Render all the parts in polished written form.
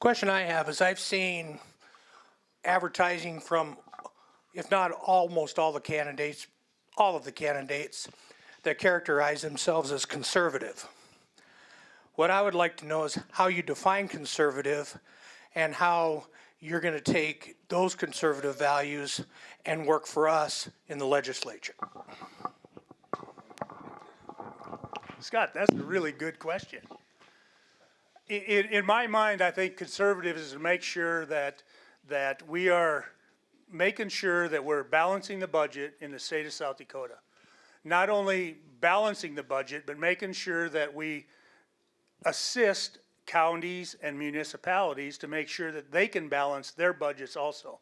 Question I have is I've seen advertising from, if not almost all of the candidates that characterize themselves as conservative. What I would like to know is how you define conservative and how you're going to take those conservative values and work for us in the legislature. Scott, that's a really good question. In my mind, I think conservative is to make sure that we are making sure that we're balancing the budget in the state of South Dakota. Not only balancing the budget, but making sure that we assist counties and municipalities to make sure that they can balance their budgets also.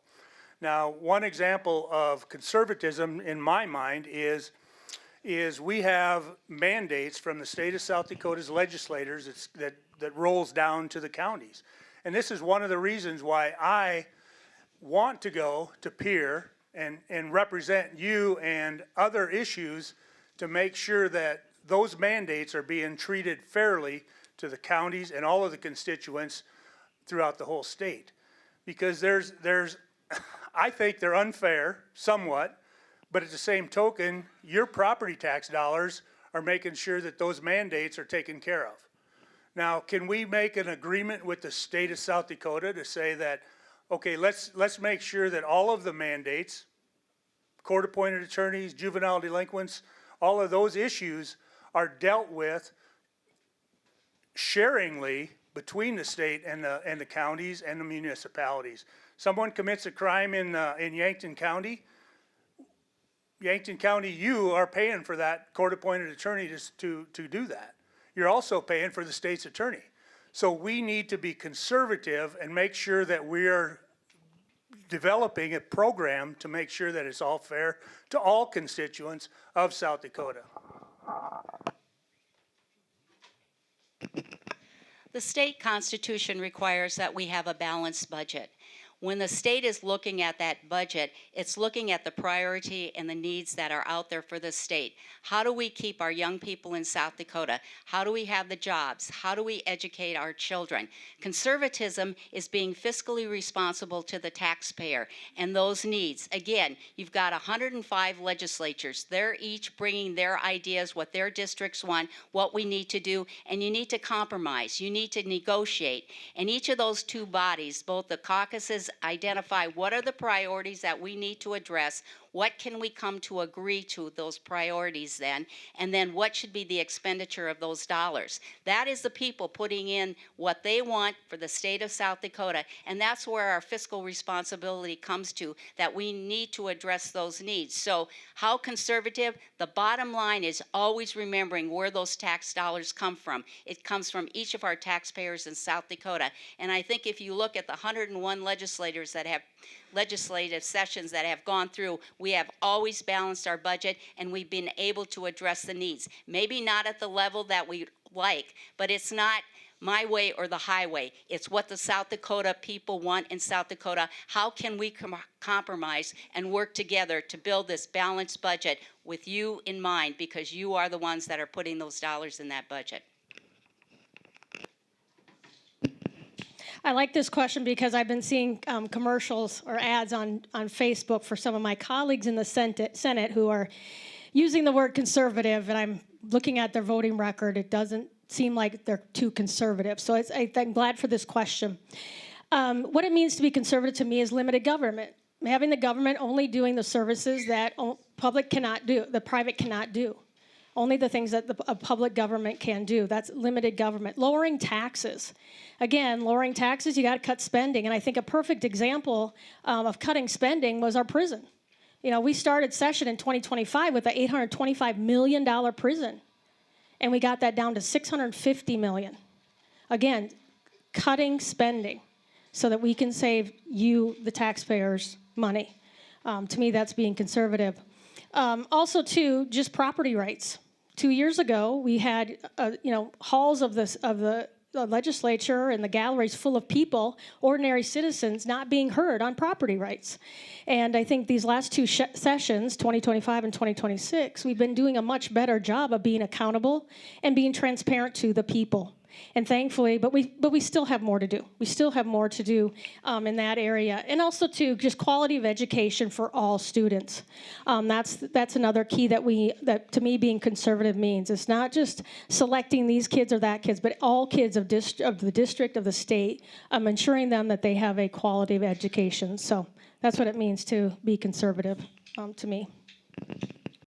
Now, one example of conservatism in my mind is we have mandates from the state of South Dakota's legislators that rolls down to the counties. And this is one of the reasons why I want to go to peer and represent you and other issues to make sure that those mandates are being treated fairly to the counties and all of the constituents throughout the whole state. Because I think they're unfair somewhat, but at the same token, your property tax dollars are making sure that those mandates are taken care of. Now, can we make an agreement with the state of South Dakota to say that, okay, let's make sure that all of the mandates, court-appointed attorneys, juvenile delinquents, all of those issues are dealt with sharingly between the state and the counties and the municipalities. Someone commits a crime in Yankton County, you are paying for that court-appointed attorney to do that. You're also paying for the state's attorney. So we need to be conservative and make sure that we're developing a program to make sure that it's all fair to all constituents of South Dakota. The state constitution requires that we have a balanced budget. When the state is looking at that budget, it's looking at the priority and the needs that are out there for the state. How do we keep our young people in South Dakota? How do we have the jobs? How do we educate our children? Conservatism is being fiscally responsible to the taxpayer and those needs. Again, you've got 105 legislatures. They're each bringing their ideas, what their districts want, what we need to do, and you need to compromise. You need to negotiate. And each of those two bodies, both the caucuses, identify what are the priorities that we need to address, what can we come to agree to those priorities then, and then what should be the expenditure of those dollars. That is the people putting in what they want for the state of South Dakota, and that's where our fiscal responsibility comes to, that we need to address those needs. So how conservative? The bottom line is always remembering where those tax dollars come from. It comes from each of our taxpayers in South Dakota, and I think if you look at the 101 legislators that have legislative sessions that have gone through, we have always balanced our budget and we've been able to address the needs. Maybe not at the level that we like, but it's not my way or the highway. It's what the South Dakota people want in South Dakota. How can we compromise and work together to build this balanced budget with you in mind, because you are the ones that are putting those dollars in that budget. I like this question because I've been seeing commercials or ads on Facebook for some of my colleagues in the Senate who are using the word conservative, and I'm looking at their voting record. It doesn't seem like they're too conservative. So I'm glad for this question. What it means to be conservative to me is limited government. Having the government only doing the services that public cannot do, the private cannot do. Only the things that a public government can do. That's limited government. Lowering taxes. Again, lowering taxes, you got to cut spending. And I think a perfect example of cutting spending was our prison. You know, we started session in 2025 with an $825 million prison. And we got that down to $650 million. Again, cutting spending so that we can save you, the taxpayers, money. To me, that's being conservative. Also, too, just property rights. 2 years ago, we had, halls of the legislature and the galleries full of people, ordinary citizens, not being heard on property rights. And I think these last two sessions, 2025 and 2026, we've been doing a much better job of being accountable and being transparent to the people. And thankfully, but we still have more to do. We still have more to do in that area, and also to just quality of education for all students. That's another key that to me being conservative means. It's not just selecting these kids or that kids, but all kids of the district, of the state, ensuring them that they have a quality of education. So that's what it means to be conservative to me.